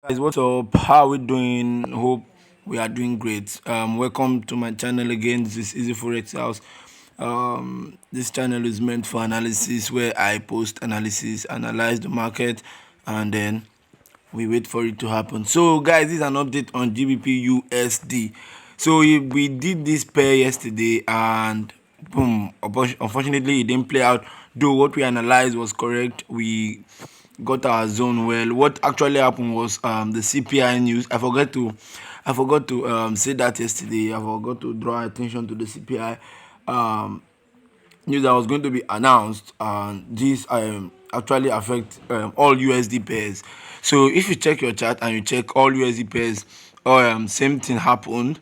Guys, what's up? How are we doing? Hope we are doing great. Welcome to my channel again. This is Easy Forex House. This channel is meant for analysis, where I post analysis, analyze the market, and then we wait for it to happen. So guys, this is an update on GBPUSD. So we did this pair yesterday, and boom, unfortunately it didn't play out. Though what we analyzed was correct, we got our zone well. What actually happened was the CPI news. I forgot to say that yesterday. I forgot to draw attention to the CPI news that was going to be announced, and this actually affect all USD pairs. So if you check your chart and you check all USD pairs, same thing happened.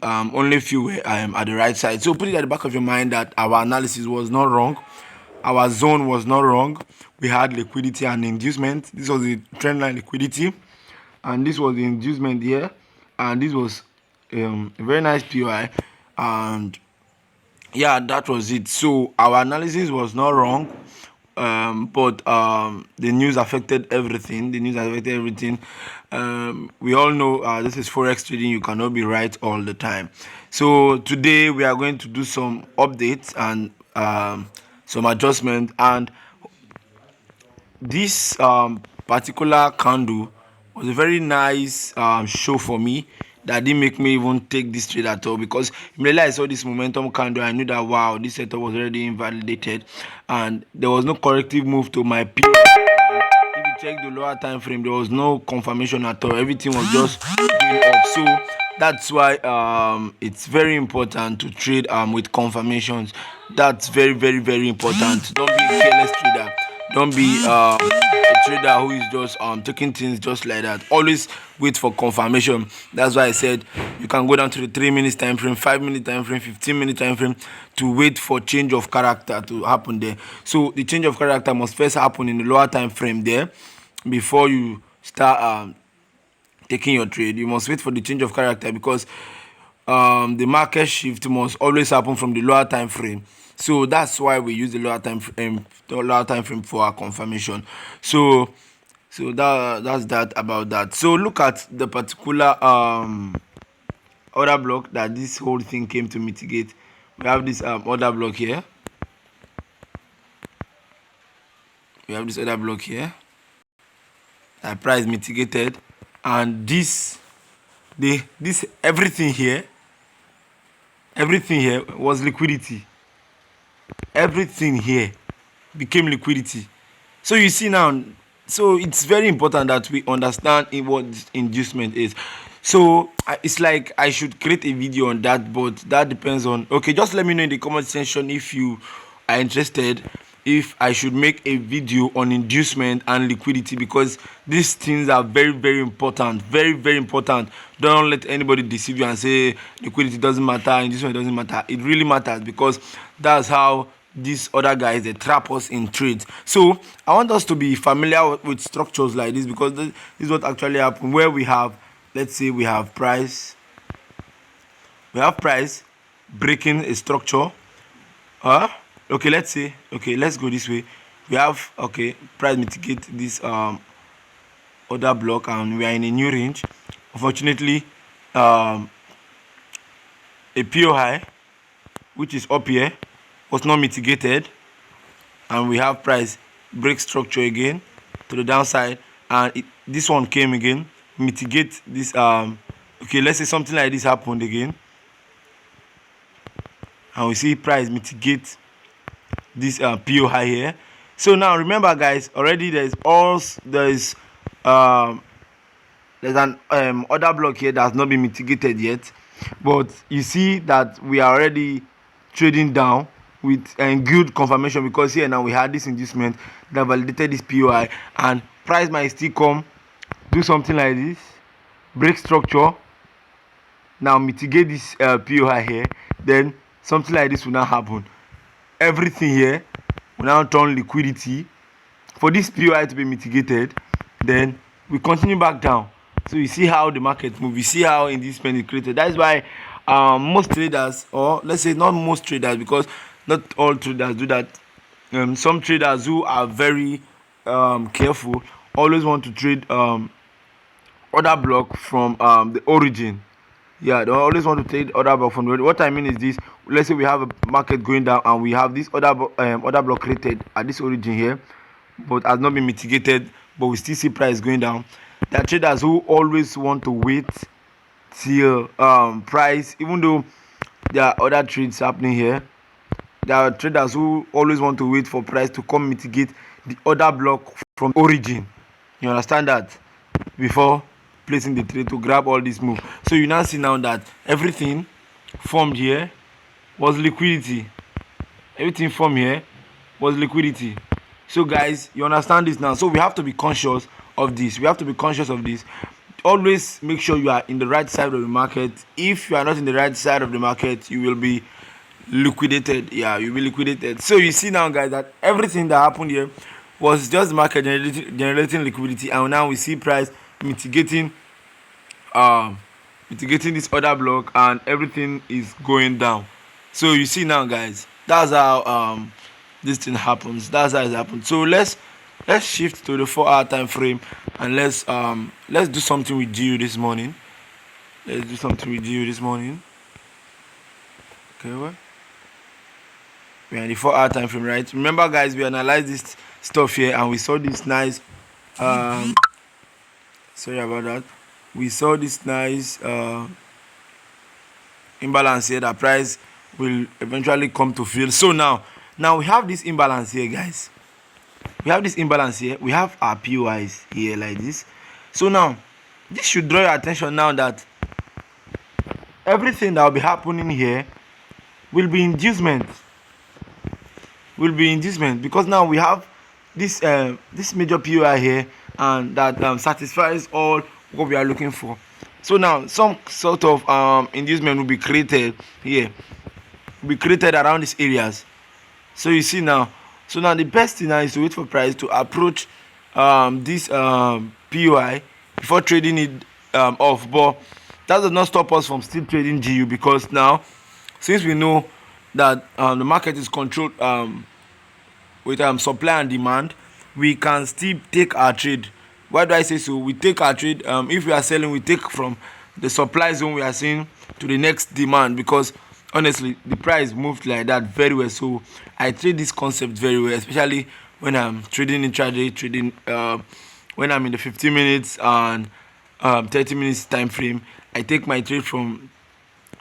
Only few were at the right side. So put it at the back of your mind that our analysis was not wrong. Our zone was not wrong. We had liquidity and inducement. This was the trendline liquidity, and this was the inducement here, and this was a very nice POI, and yeah, that was it. So our analysis was not wrong, but the news affected everything. We all know this is forex trading. You cannot be right all the time. So today we are going to do some updates and some adjustment, and this particular candle was a very nice show for me that didn't make me even take this trade at all, because immediately I saw this momentum candle, I knew that wow, this setup was already invalidated and there was no corrective move to my P. If you check the lower time frame, there was no confirmation at all. Everything was just going up. So that's why it's very important to trade with confirmations. That's very, very, very important. Don't be a careless trader. Don't be a trader who is just taking things just like that. Always wait for confirmation. That's why I said you can go down to the 3 minutes time frame, 5 minute time frame, 15 minute time frame to wait for change of character to happen there. So the change of character must first happen in the lower time frame there before you start taking your trade. You must wait for the change of character, because the market shift must always happen from the lower time frame. So that's why we use the lower time frame for our confirmation. So that's that about that. So look at the particular order block that this whole thing came to mitigate. We have this order block here. That price mitigated, and this everything here was liquidity. Everything here became liquidity. So you see now, so it's very important that we understand what inducement is. So it's like I should create a video on that, but that depends on, okay, just let me know in the comment section if you are interested, if I should make a video on inducement and liquidity, because these things are very, very important. Very, very important. Don't let anybody deceive you and say liquidity doesn't matter, inducement doesn't matter. It really matters, because that's how these other guys, they trap us in trades. So I want us to be familiar with structures like this, because this is what actually happened, where we have, let's say we have price breaking a structure. Okay, let's say, okay, let's go this way. We have, okay, price mitigate this order block, and we are in a new range. Unfortunately, a PO high, which is up here, was not mitigated, and we have price break structure again to the downside, and this one came again, mitigate this. Okay, let's say something like this happened again, and we see price mitigate this PO high here. So now remember, guys, already there's an order block here that has not been mitigated yet, but you see that we are already trading down with good confirmation, because here now we had this inducement that validated this POI, and price might still come, do something like this, break structure, now mitigate this POI here, then something like this will now happen. Everything here will now turn liquidity for this POI to be mitigated. Then we continue back down. So you see how the market moves. You see how inducement is created. That is why most traders, or let's say not most traders, because not all traders do that. Some traders who are very careful always want to trade order block from the origin. Yeah, they always want to trade order block from the origin. What I mean is this: let's say we have a market going down and we have this order block created at this origin here, but has not been mitigated, but we still see price going down. There are traders who always want to wait till price, even though there are other trades happening here. There are traders who always want to wait for price to come mitigate the order block from origin. You understand that? Before placing the trade to grab all this move. So you now see now that everything formed here was liquidity. Everything from here was liquidity. So guys, you understand this now. So we have to be conscious of this. We have to be conscious of this. Always make sure you are in the right side of the market. If you are not in the right side of the market, you will be liquidated. Yeah, you'll be liquidated. So you see now, guys, that everything that happened here was just market generating liquidity, and now we see price mitigating mitigating this order block, and everything is going down. So you see now, guys, that's how this thing happens. That's how it happens. So let's shift to the 4-hour time frame, and let's do something with GU this morning. Let's do something with GU this morning. Okay, what? We're in the 4-hour time frame, right? Remember, guys, we analyzed this stuff here and we saw this nice sorry about that. We saw this nice imbalance here that price will eventually come to fill. So now we have this imbalance here, guys. We have this imbalance here. We have our POIs here like this. So now this should draw your attention now that everything that will be happening here will be inducement. Because now we have this this major POI here, and that satisfies all what we are looking for. So now some sort of inducement will be created here, will be created around these areas. So you see now, so now the best thing now is to wait for price to approach this POI before trading it off. But that does not stop us from still trading GU, because now, since we know that the market is controlled with supply and demand, we can still take our trade. Why do I say so? We take our trade, if we are selling, we take from the supply zone we are seeing to the next demand, because honestly the price moved like that very well. So I trade this concept very well, especially when I'm trading intraday trading, when I'm in the 15 minutes and 30 minutes time frame. I take my trade from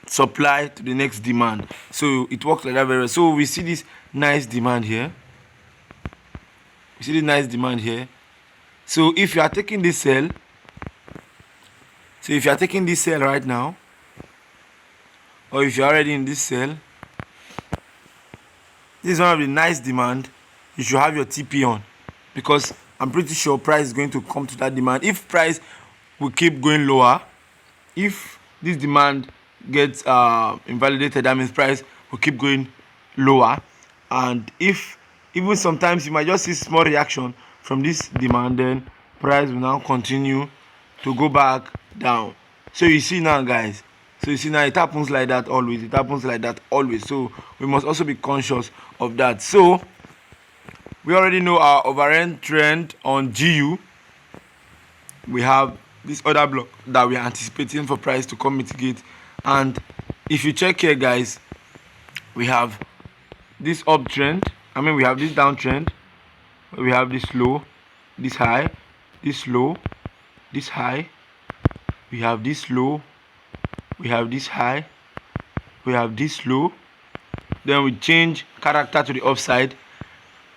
supply to the next demand. So it works like that very well. So we see this nice demand here. So if you are taking this sell, right now, or if you're already in this sell, this is one of the nice demand. You should have your TP on, because I'm pretty sure price is going to come to that demand. If price will keep going lower, if this demand gets invalidated, that means price will keep going lower. And if even sometimes you might just see small reaction from this demand, then price will now continue to go back down. So you see now, guys, it happens like that always. So we must also be conscious of that. So we already know our overend trend on GU. We have this other block that we are anticipating for price to come mitigate. And if you check here, guys, we have this uptrend, we have this downtrend, we have this low, this high, this low, this high, we have this low, we have this high, we have this low. Then we change character to the upside.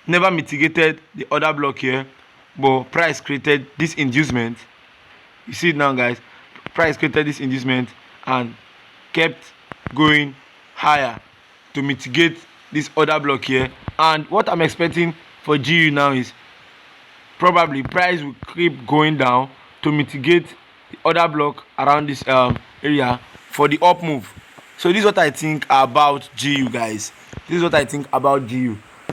Never mitigated the other block here, but price created this inducement. You see it now, guys. Price created this inducement and kept going higher to mitigate this other block here. And what I'm expecting for GU now is probably price will keep going down to mitigate the other block around this area for the up move. So this is what I think about GU, guys. This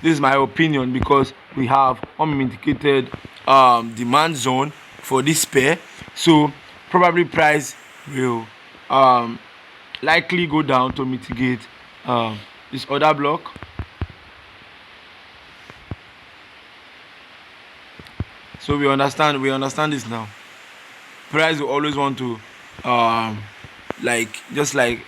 is my opinion, because we have unmitigated demand zone for this pair. So probably price will likely go down to mitigate this other block. So we understand this now. Price will always want to like just like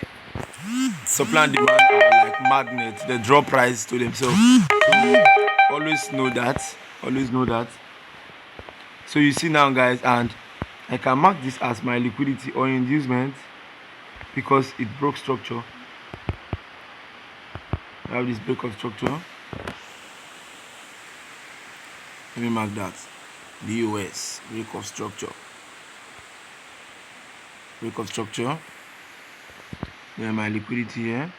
supply and demand are like magnets, they draw price to themselves. So always know that. Always know that. So you see now guys, and I can mark this as my liquidity or inducement because it broke structure. I have this break of structure. Let me mark that. BUS, break of structure. Break of structure. Then my liquidity here.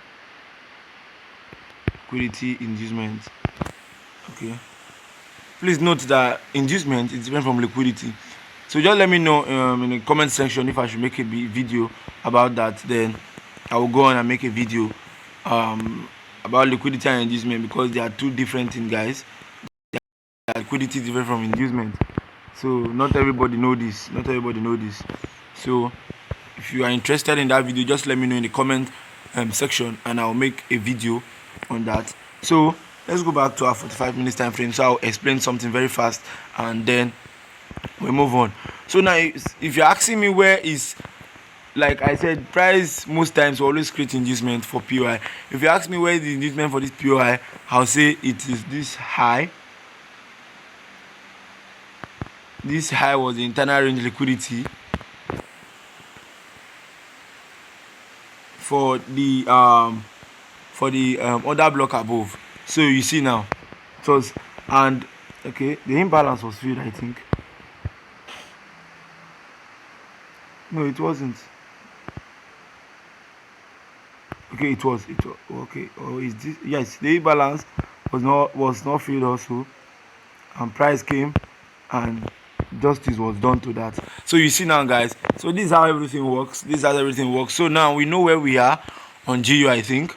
Liquidity inducement. Okay. Please note that inducement is different from liquidity. So just let me know in the comment section if I should make a video about that. Then I will go on and make a video about liquidity and inducement because they are two different things, guys. Liquidity is different from inducement. So not everybody know this. Not everybody know this. So if you are interested in that video, just let me know in the comment section and I'll make a video on that. So let's go back to our 45 minutes time frame. So I'll explain something very fast and then we move on. So now if you're asking me where is, like I said, price most times will always create inducement for POI. If you ask me where is the inducement for this POI, I'll say it is this high. This high was the internal range liquidity for the other block above. So you see now it was, and okay, the imbalance was filled, I think. No, it wasn't. Okay, it was okay. Oh, is this? Yes, the imbalance was not filled also, and price came and justice was done to that. So you see now guys, so this is how everything works. So now we know where we are on GU, I think.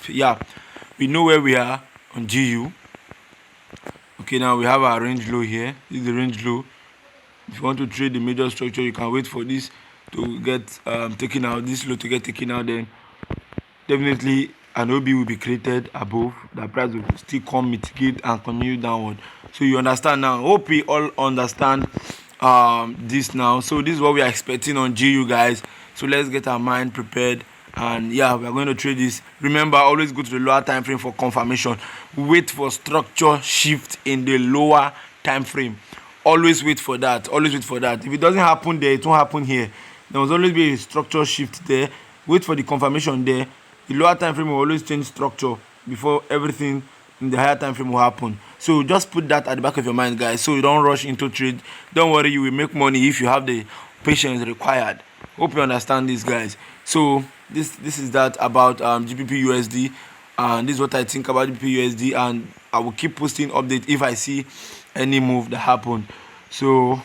Yeah, we know where we are on GU. Okay, now we have our range low here. This is the range low. If you want to trade the major structure, you can wait for this to get taken out, this low to get taken out, then definitely an OB will be created above. The price will still come, mitigate and continue downward. So you understand now. Hope we all understand this now. So this is what we are expecting on GU, guys. So let's get our mind prepared, and yeah, we are going to trade this. Remember, always go to the lower time frame for confirmation. Wait for structure shift in the lower time frame. Always wait for that. Always wait for that. If it doesn't happen there, it won't happen here. There must always be a structure shift there. Wait for the confirmation there. The lower time frame will always change structure before everything in the higher time frame will happen. So just put that at the back of your mind, guys, so you don't rush into trade. Don't worry, you will make money if you have the patience required. Hope you understand this, guys. So this is that about GBPUSD, and this is what I think about GBPUSD, and I will keep posting update if I see any move that happened. So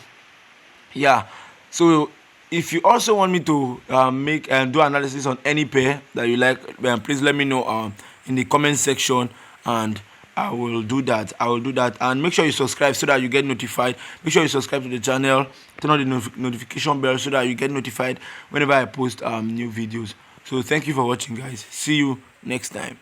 yeah, so if you also want me to make and do analysis on any pair that you like, please let me know in the comment section, and I will do that. And make sure you subscribe so that you get notified. Make sure you subscribe to the channel, turn on the notification bell so that you get notified whenever I post new videos. So thank you for watching, guys. See you next time.